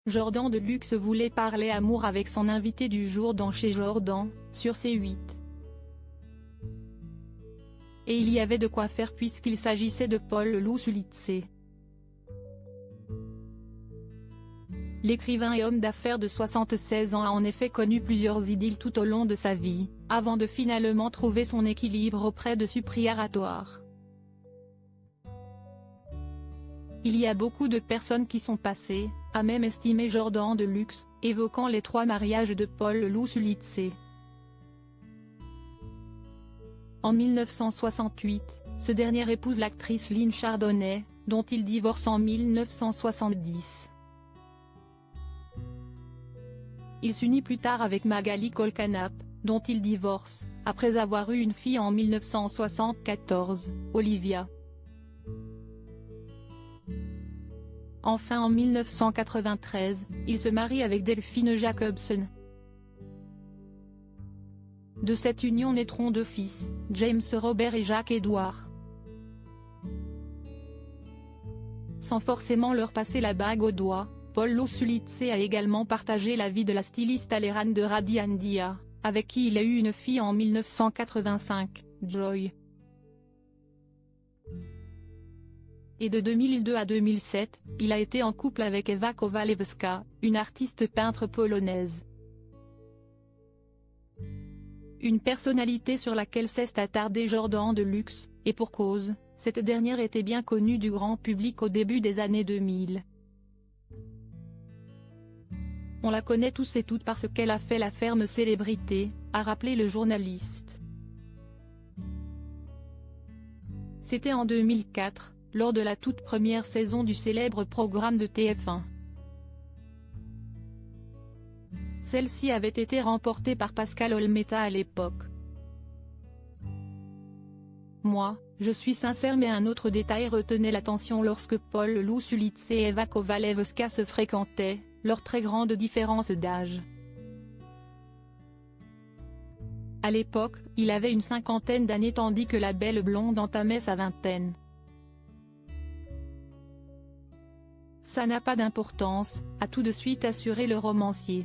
Jordan Deluxe voulait parler amour avec son invité du jour dans Chez Jordan, sur C8. Et il y avait de quoi faire puisqu'il s'agissait de Paul Lousulitze. L'écrivain et homme d'affaires de 76 ans a en effet connu plusieurs idylles tout au long de sa vie, avant de finalement trouver son équilibre auprès de Supriya Ratoar. Il y a beaucoup de personnes qui sont passées, a même estimé Jordan Deluxe, évoquant les 3 mariages de Paul Lousulitze. En 1968, ce dernier épouse l'actrice Lynn Chardonnay, dont il divorce en 1970. Il s'unit plus tard avec Magali Kolkanap, dont il divorce, après avoir eu une fille en 1974, Olivia. Enfin en 1993, il se marie avec Delphine Jacobson. De cette union naîtront 2 fils, James Robert et Jacques-Édouard. Sans forcément leur passer la bague au doigt, Paul Lousulitze a également partagé la vie de la styliste Alejandra de Radiandia, avec qui il a eu une fille en 1985, Joy. Et de 2002 à 2007, il a été en couple avec Ewa Kowalewska, une artiste peintre polonaise. Une personnalité sur laquelle s'est attardé Jordan Deluxe, et pour cause, cette dernière était bien connue du grand public au début des années 2000. On la connaît tous et toutes parce qu'elle a fait la ferme célébrité, a rappelé le journaliste. C'était en 2004, lors de la toute première saison du célèbre programme de TF1. Celle-ci avait été remportée par Pascal Olmeta à l'époque. Moi, je suis sincère, mais un autre détail retenait l'attention lorsque Paul Lousulitze et Ewa Kowalewska se fréquentaient, leur très grande différence d'âge. À l'époque, il avait une 50aine d'années tandis que la belle blonde entamait sa 20aine. Ça n'a pas d'importance, a tout de suite assuré le romancier.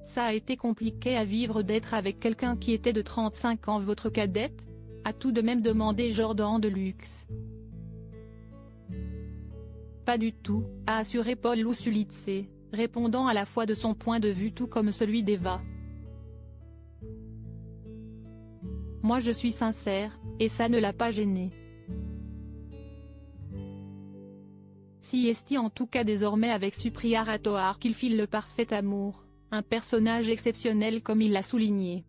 Ça a été compliqué à vivre d'être avec quelqu'un qui était de 35 ans. Votre cadette, a tout de même demandé Jordan Deluxe. Pas du tout, a assuré Paul Lousulitze, répondant à la fois de son point de vue tout comme celui d'Ewa. Moi je suis sincère, et ça ne l'a pas gêné. Si est en tout cas désormais avec Supriya Ratoar qu'il file le parfait amour, un personnage exceptionnel comme il l'a souligné.